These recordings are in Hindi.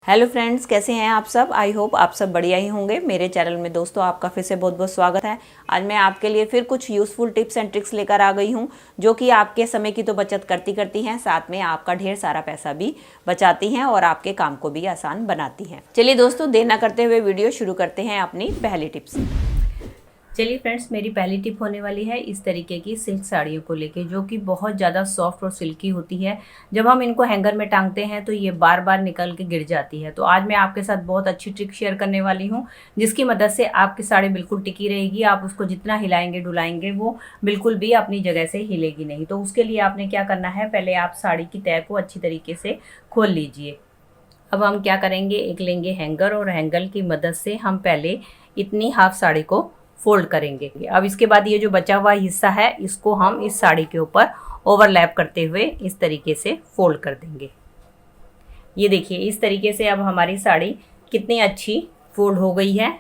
हेलो फ्रेंड्स, कैसे हैं आप सब। आई होप आप सब बढ़िया ही होंगे। मेरे चैनल में दोस्तों आपका फिर से बहुत बहुत स्वागत है। आज मैं आपके लिए फिर कुछ यूज़फुल टिप्स एंड ट्रिक्स लेकर आ गई हूं जो कि आपके समय की तो बचत करती हैं, साथ में आपका ढेर सारा पैसा भी बचाती हैं और आपके काम को भी आसान बनाती हैं। चलिए दोस्तों, देर ना करते हुए वीडियो शुरू करते हैं अपनी पहली टिप्स। चलिए फ्रेंड्स, मेरी पहली टिप होने वाली है इस तरीके की सिल्क साड़ियों को लेके, जो कि बहुत ज़्यादा सॉफ्ट और सिल्की होती है। जब हम इनको हैंगर में टांगते हैं तो ये बार बार निकल के गिर जाती है। तो आज मैं आपके साथ बहुत अच्छी ट्रिक शेयर करने वाली हूँ जिसकी मदद से आपकी साड़ी बिल्कुल टिकी रहेगी। आप उसको जितना हिलाएंगे डुलाएंगे वो बिल्कुल भी अपनी जगह से हिलेगी नहीं। तो उसके लिए आपने क्या करना है, पहले आप साड़ी की तह को अच्छी तरीके से खोल लीजिए। अब हम क्या करेंगे, एक लेंगे हैंगर और हैंगर की मदद से हम पहले इतनी हाफ साड़ी को फोल्ड करेंगे। अब इसके बाद ये जो बचा हुआ हिस्सा है इसको हम इस साड़ी के ऊपर ओवरलैप करते हुए इस तरीके से फोल्ड कर देंगे। ये देखिए, इस तरीके से अब हमारी साड़ी कितनी अच्छी फोल्ड हो गई है,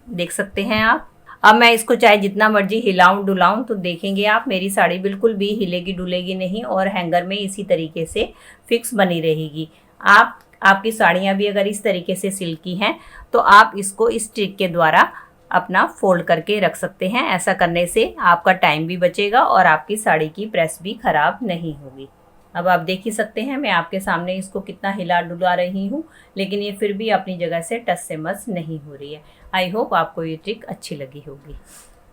देख सकते हैं आप। अब मैं इसको चाहे जितना मर्जी हिलाऊं डुलाऊं तो देखेंगे आप, मेरी साड़ी बिल्कुल भी हिलेगी डुलेगी नहीं और हैंगर में इसी तरीके से फिक्स बनी रहेगी। आपकी साड़ियाँ भी अगर इस तरीके से सिल्की हैं तो आप इसको इस ट्रिक के द्वारा अपना फोल्ड करके रख सकते हैं। ऐसा करने से आपका टाइम भी बचेगा और आपकी साड़ी की प्रेस भी खराब नहीं होगी। अब आप देख ही सकते हैं मैं आपके सामने इसको कितना हिला डुला रही हूँ, लेकिन ये फिर भी अपनी जगह से टस से मस नहीं हो रही है। आई होप आपको ये ट्रिक अच्छी लगी होगी।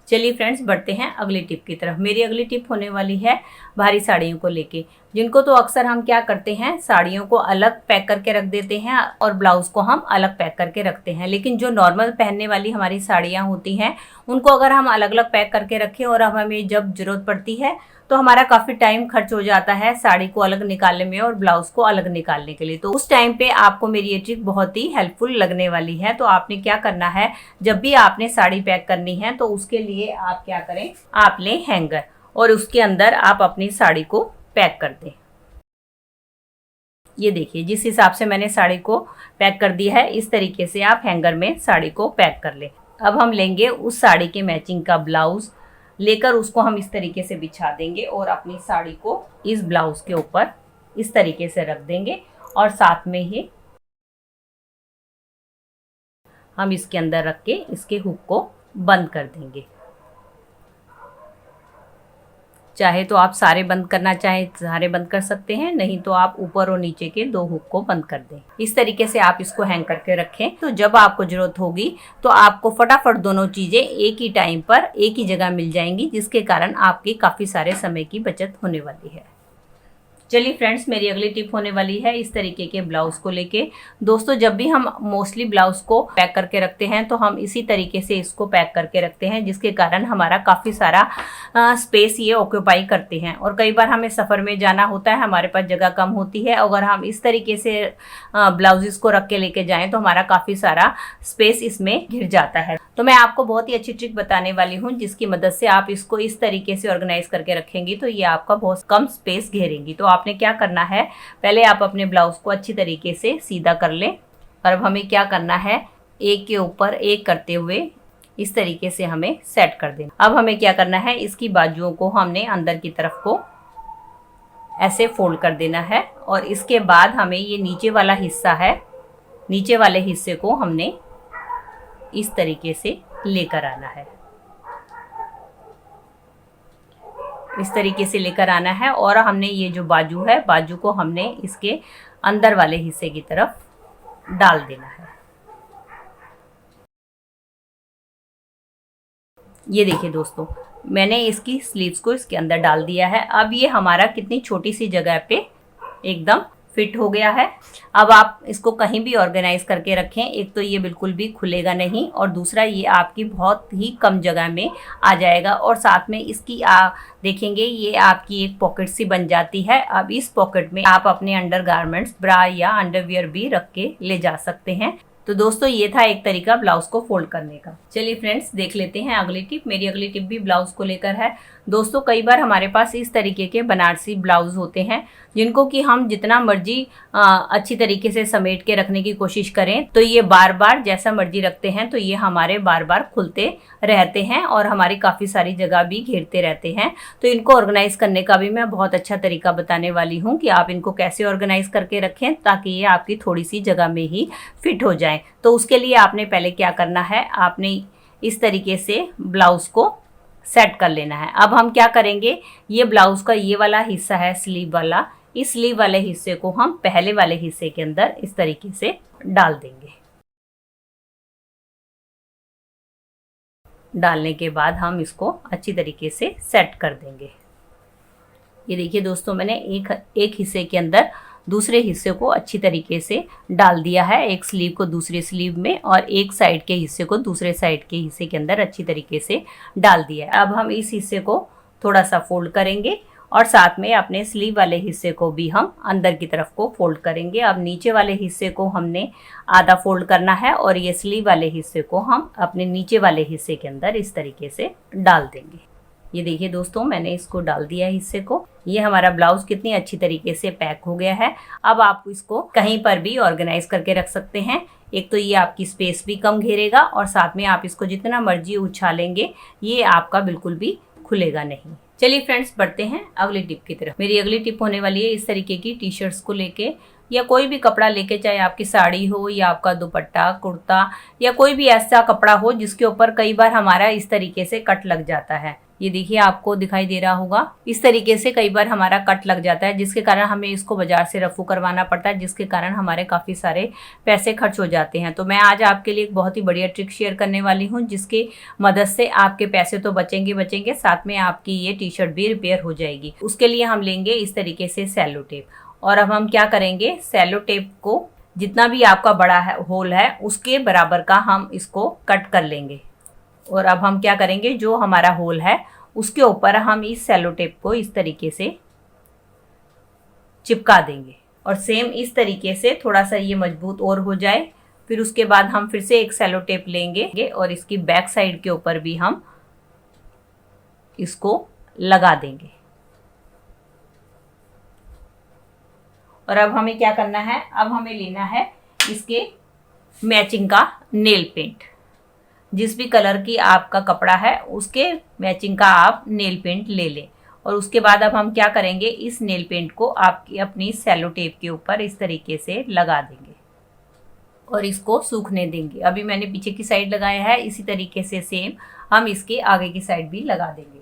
चलिए फ्रेंड्स, बढ़ते हैं अगली टिप की तरफ। मेरी अगली टिप होने वाली है भारी साड़ियों को लेके, जिनको तो अक्सर हम क्या करते हैं, साड़ियों को अलग पैक करके रख देते हैं और ब्लाउज को हम अलग पैक करके रखते हैं। लेकिन जो नॉर्मल पहनने वाली हमारी साड़ियाँ होती हैं उनको अगर हम अलग अलग पैक करके रखें और अब हमें जब जरूरत पड़ती है तो हमारा काफ़ी टाइम खर्च हो जाता है साड़ी को अलग निकालने में और ब्लाउज को अलग निकालने के लिए। तो उस टाइम पे आपको मेरी ये ट्रिक बहुत ही हेल्पफुल लगने वाली है। तो आपने क्या करना है, जब भी आपने साड़ी पैक करनी है तो उसके लिए आप क्या करें, आप लें हैंगर और उसके अंदर आप अपनी साड़ी को पैक कर दें। ये देखिए, जिस हिसाब से मैंने साड़ी को पैक कर दिया है इस तरीके से आप हैंगर में साड़ी को पैक कर लें। अब हम लेंगे उस साड़ी के मैचिंग का ब्लाउज, लेकर उसको हम इस तरीके से बिछा देंगे और अपनी साड़ी को इस ब्लाउज के ऊपर इस तरीके से रख देंगे और साथ में ही हम इसके अंदर रख के इसके हुक को बंद कर देंगे। चाहे तो आप सारे बंद करना चाहे सारे बंद कर सकते हैं, नहीं तो आप ऊपर और नीचे के दो हुक को बंद कर दें। इस तरीके से आप इसको हैंग करके रखें तो जब आपको जरूरत होगी तो आपको फटाफट दोनों चीजें एक ही टाइम पर एक ही जगह मिल जाएंगी, जिसके कारण आपकी काफी सारे समय की बचत होने वाली है। चलिए फ्रेंड्स, मेरी अगली टिप होने वाली है इस तरीके के ब्लाउज को लेके। दोस्तों, जब भी हम मोस्टली ब्लाउज को पैक करके रखते हैं तो हम इसी तरीके से इसको पैक करके रखते हैं, जिसके कारण हमारा काफ़ी सारा स्पेस ये ऑक्यूपाई करते हैं। और कई बार हमें सफ़र में जाना होता है, हमारे पास जगह कम होती है। अगर हम इस तरीके से ब्लाउजेस को रख के लेके जाएँ तो हमारा काफ़ी सारा स्पेस इसमें घिर जाता है। तो मैं आपको बहुत ही अच्छी ट्रिक बताने वाली हूँ जिसकी मदद से आप इसको इस तरीके से ऑर्गेनाइज करके रखेंगी तो ये आपका बहुत कम स्पेस घेरेंगी। तो आपने क्या करना है, पहले आप अपने ब्लाउज को अच्छी तरीके से सीधा कर लें और अब हमें क्या करना है, एक के ऊपर एक करते हुए इस तरीके से हमें सेट कर देना। अब हमें क्या करना है, इसकी बाजुओं को हमने अंदर की तरफ को ऐसे फोल्ड कर देना है और इसके बाद हमें ये नीचे वाला हिस्सा है, नीचे वाले हिस्से को हमने इस तरीके से लेकर आना है। इस तरीके से लेकर आना है और हमने ये जो बाजू है, बाजू को हमने इसके अंदर वाले हिस्से की तरफ डाल देना है। ये देखिए दोस्तों, मैंने इसकी स्लीव्स को इसके अंदर डाल दिया है। अब ये हमारा कितनी छोटी सी जगह पे एकदम फिट हो गया है। अब आप इसको कहीं भी ऑर्गेनाइज करके रखें, एक तो ये बिल्कुल भी खुलेगा नहीं और दूसरा ये आपकी बहुत ही कम जगह में आ जाएगा और साथ में इसकी देखेंगे ये आपकी एक पॉकेट सी बन जाती है। अब इस पॉकेट में आप अपने अंडरगारमेंट्स, ब्रा या अंडरवियर भी रख के ले जा सकते हैं। तो दोस्तों, ये था एक तरीका ब्लाउज को फोल्ड करने का। चलिए फ्रेंड्स, देख लेते हैं अगली टिप। मेरी अगली टिप भी ब्लाउज को लेकर है। दोस्तों कई बार हमारे पास इस तरीके के बनारसी ब्लाउज होते हैं जिनको कि हम जितना मर्जी अच्छी तरीके से समेट के रखने की कोशिश करें तो ये बार बार जैसा मर्जी रखते हैं तो ये हमारे बार बार खुलते रहते हैं और हमारी काफ़ी सारी जगह भी घेरते रहते हैं। तो इनको ऑर्गेनाइज करने का भी मैं बहुत अच्छा तरीका बताने वाली हूँ कि आप इनको कैसे ऑर्गेनाइज करके रखें ताकि ये आपकी थोड़ी सी जगह में ही फिट हो जाए। तो उसके लिए आपने पहले क्या करना है, आपने इस तरीके से ब्लाउज को सेट कर लेना है। अब हम क्या करेंगे, ये ब्लाउज का ये वाला हिस्सा है स्लीव वाला, इस स्लीव वाले हिस्से को हम पहले वाले हिस्से के अंदर इस तरीके से डाल देंगे। डालने के बाद हम इसको अच्छी तरीके से सेट कर देंगे। ये देखिए दोस्तों, मैंने एक हिस्से के अंदर दूसरे हिस्से को अच्छी तरीके से डाल दिया है, एक स्लीव को दूसरे स्लीव में और एक साइड के हिस्से को दूसरे साइड के हिस्से के अंदर अच्छी तरीके से डाल दिया है। अब हम इस हिस्से को थोड़ा सा फोल्ड करेंगे और साथ में अपने स्लीव वाले हिस्से को भी हम अंदर की तरफ को फोल्ड करेंगे। अब नीचे वाले हिस्से को हमने आधा फोल्ड करना है और ये स्लीव वाले हिस्से को हम अपने नीचे वाले हिस्से के अंदर इस तरीके से डाल देंगे। ये देखिए दोस्तों, मैंने इसको डाल दिया है हिस्से को। ये हमारा ब्लाउज कितनी अच्छी तरीके से पैक हो गया है। अब आप इसको कहीं पर भी ऑर्गेनाइज करके रख सकते हैं। एक तो ये आपकी स्पेस भी कम घेरेगा और साथ में आप इसको जितना मर्जी उछालेंगे ये आपका बिल्कुल भी खुलेगा नहीं। चलिए फ्रेंड्स, बढ़ते हैं अगली टिप की तरफ। मेरी अगली टिप होने वाली है इस तरीके की टी शर्ट्स को लेके या कोई भी कपड़ा लेके, चाहे आपकी साड़ी हो या आपका दुपट्टा, कुर्ता या कोई भी ऐसा कपड़ा हो जिसके ऊपर कई बार हमारा इस तरीके से कट लग जाता है। ये देखिए, आपको दिखाई दे रहा होगा, इस तरीके से कई बार हमारा कट लग जाता है जिसके कारण हमें इसको बाजार से रफू करवाना पड़ता है, जिसके कारण हमारे काफ़ी सारे पैसे खर्च हो जाते हैं। तो मैं आज आपके लिए एक बहुत ही बढ़िया ट्रिक शेयर करने वाली हूँ जिसकी मदद से आपके पैसे तो बचेंगे, साथ में आपकी ये टी शर्ट भी रिपेयर हो जाएगी। उसके लिए हम लेंगे इस तरीके से सेलो टेप और अब हम क्या करेंगे, सेलो टेप को जितना भी आपका बड़ा होल है उसके बराबर का हम इसको कट कर लेंगे। और अब हम क्या करेंगे, जो हमारा होल है उसके ऊपर हम इस सेलो टेप को इस तरीके से चिपका देंगे और सेम इस तरीके से थोड़ा सा ये मजबूत और हो जाए। फिर उसके बाद हम फिर से एक सेलो टेप लेंगे और इसकी बैक साइड के ऊपर भी हम इसको लगा देंगे। और अब हमें क्या करना है, अब हमें लेना है इसके मैचिंग का नेल पेंट। जिस भी कलर की आपका कपड़ा है उसके मैचिंग का आप नेल पेंट ले लें और उसके बाद अब हम क्या करेंगे, इस नेल पेंट को आपकी अपनी सेलो टेप के ऊपर इस तरीके से लगा देंगे और इसको सूखने देंगे। अभी मैंने पीछे की साइड लगाया है, इसी तरीके से सेम हम इसके आगे की साइड भी लगा देंगे।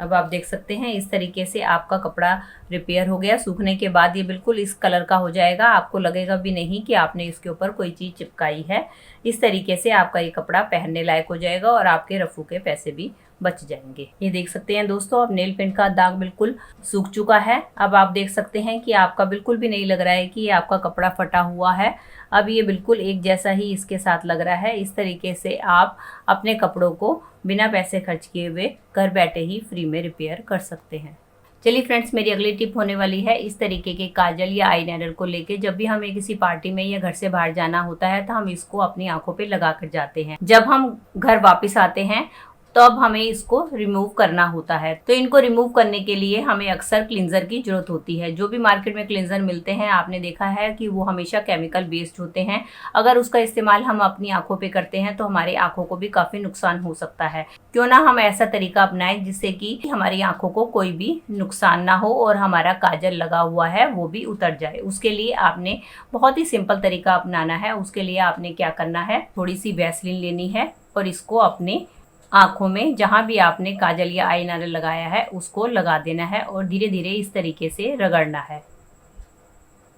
अब आप देख सकते हैं इस तरीके से आपका कपड़ा रिपेयर हो गया। सूखने के बाद ये बिल्कुल इस कलर का हो जाएगा, आपको लगेगा भी नहीं कि आपने इसके ऊपर कोई चीज़ चिपकाई है। इस तरीके से आपका ये कपड़ा पहनने लायक हो जाएगा और आपके रफू के पैसे भी बच जाएंगे। ये देख सकते हैं दोस्तों, अब नेल पेंट का दाग बिल्कुल सूख चुका है। अब आप देख सकते हैं कि आपका बिल्कुल भी नहीं लग रहा है कि ये आपका कपड़ा फटा हुआ है। अब ये बिल्कुल एक जैसा ही इसके साथ लग रहा है। इस तरीके से आप अपने कपड़ों को बिना पैसे खर्च किए हुए घर बैठे ही फ्री में रिपेयर कर सकते हैं। चलिए फ्रेंड्स, मेरी अगली टिप होने वाली है इस तरीके के काजल या आईलाइनर को लेके। जब भी हमें किसी पार्टी में या घर से बाहर जाना होता है तो हम इसको अपनी आंखों पे लगा कर जाते हैं। जब हम घर वापस आते हैं तो अब हमें इसको रिमूव करना होता है। तो इनको रिमूव करने के लिए हमें अक्सर क्लींजर की जरूरत होती है। जो भी मार्केट में क्लींजर मिलते हैं आपने देखा है कि वो हमेशा केमिकल बेस्ड होते हैं। अगर उसका इस्तेमाल हम अपनी आंखों पे करते हैं तो हमारी आंखों को भी काफ़ी नुकसान हो सकता है। क्यों ना हम ऐसा तरीका अपनाएं जिससे कि हमारी आंखों को कोई भी नुकसान ना हो और हमारा काजल लगा हुआ है वो भी उतर जाए। उसके लिए आपने बहुत ही सिंपल तरीका अपनाना है। उसके लिए आपने क्या करना है, थोड़ी सी वैसलीन लेनी है और इसको अपने आंखों में जहां भी आपने काजल या आईलाइनर लगाया है उसको लगा देना है और धीरे धीरे इस तरीके से रगड़ना है।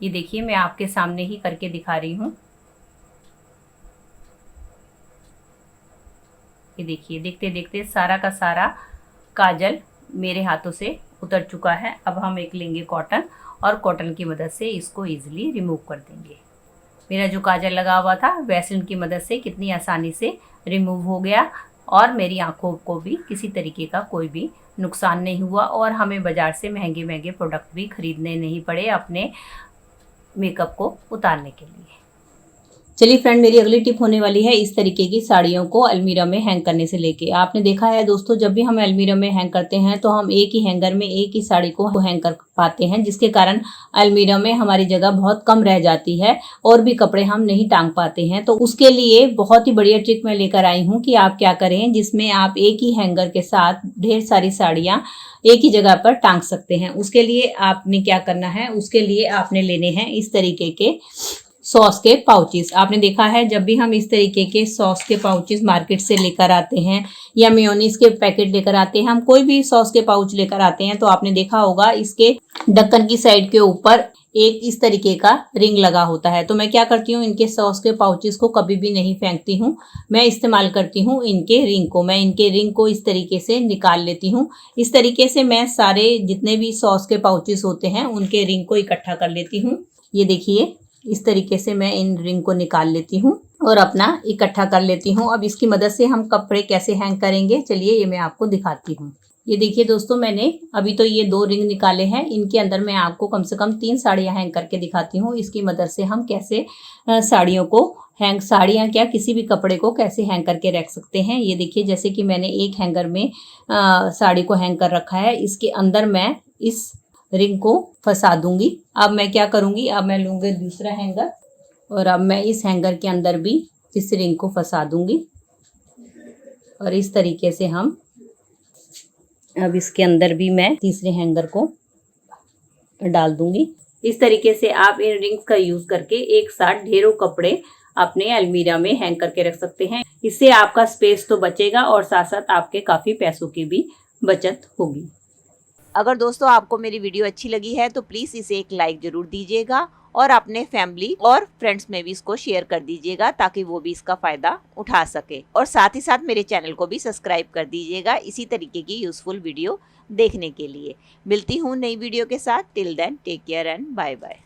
ये देखिए, मैं आपके सामने ही करके दिखा रही हूँ। ये देखिए, देखते देखते सारा का सारा काजल मेरे हाथों से उतर चुका है। अब हम एक लेंगे कॉटन और कॉटन की मदद से इसको इजीली रिमूव कर देंगे। मेरा जो काजल लगा हुआ था वैसलीन की मदद से कितनी आसानी से रिमूव हो गया। और मेरी आंखों को भी किसी तरीके का कोई भी नुकसान नहीं हुआ और हमें बाज़ार से महंगे महंगे प्रोडक्ट भी खरीदने नहीं पड़े अपने मेकअप को उतारने के लिए। चलिए फ्रेंड, मेरी अगली टिप होने वाली है इस तरीके की साड़ियों को अलमीरा में हैंग करने से लेके। आपने देखा है दोस्तों, जब भी हम अलमीरा में हैंग करते हैं तो हम एक ही हैंगर में एक ही साड़ी को हैंग कर पाते हैं, जिसके कारण अलमीरा में हमारी जगह बहुत कम रह जाती है और भी कपड़े हम नहीं टांग पाते हैं। तो उसके लिए बहुत ही बढ़िया ट्रिक मैं लेकर आई हूँ कि आप क्या करें, जिसमें आप एक ही हैंगर के साथ ढेर सारी साड़ियाँ एक ही जगह पर टांग सकते हैं। उसके लिए आपने क्या करना है, उसके लिए आपने लेने हैं इस तरीके के सॉस के पाउचेस। आपने देखा है जब भी हम इस तरीके के सॉस के पाउचेस मार्केट से लेकर आते हैं या मेयोनीज के पैकेट लेकर आते हैं, हम कोई भी सॉस के पाउच लेकर आते हैं, तो आपने देखा होगा इसके ढक्कन की साइड के ऊपर एक इस तरीके का रिंग लगा होता है। तो मैं क्या करती हूँ, इनके सॉस के पाउचेस को कभी भी नहीं फेंकती हूँ, मैं इस्तेमाल करती हूँ इनके रिंग को। मैं इनके रिंग को इस तरीके से निकाल लेती हूँ। इस तरीके से मैं सारे जितने भी सॉस के पाउचेस होते हैं उनके रिंग को इकट्ठा कर लेती हूँ। ये देखिए, इस तरीके से मैं इन रिंग को निकाल लेती हूँ और अपना इकट्ठा कर लेती हूँ। अब इसकी मदद से हम कपड़े कैसे हैंग करेंगे, चलिए ये मैं आपको दिखाती हूँ। ये देखिए दोस्तों, मैंने अभी तो ये 2 रिंग निकाले हैं, इनके अंदर मैं आपको कम से कम 3 साड़ियाँ हैंग करके दिखाती हूँ। इसकी मदद से हम कैसे साड़ियों को साड़ियाँ क्या किसी भी कपड़े को कैसे हैंग करके रख सकते हैं। ये देखिए, जैसे कि मैंने एक हैंगर में साड़ी को हैंग कर रखा है, इसके अंदर मैं इस रिंग को फंसा दूंगी। अब मैं क्या करूंगी, अब मैं लूंगी दूसरा हैंगर और अब मैं इस हैंगर के अंदर भी इस रिंग को फंसा दूंगी और इस तरीके से हम अब इसके अंदर भी मैं तीसरे हैंगर को डाल दूंगी। इस तरीके से आप इन रिंग्स का यूज करके एक साथ ढेरों कपड़े अपने अलमीरा में हैंग करके रख सकते हैं। इससे आपका स्पेस तो बचेगा और साथ साथ आपके काफी पैसों की भी बचत होगी। अगर दोस्तों आपको मेरी वीडियो अच्छी लगी है तो प्लीज़ इसे एक लाइक ज़रूर दीजिएगा और अपने फैमिली और फ्रेंड्स में भी इसको शेयर कर दीजिएगा ताकि वो भी इसका फ़ायदा उठा सके। और साथ ही साथ मेरे चैनल को भी सब्सक्राइब कर दीजिएगा इसी तरीके की यूज़फुल वीडियो देखने के लिए। मिलती हूँ नई वीडियो के साथ। Till then take care and bye bye.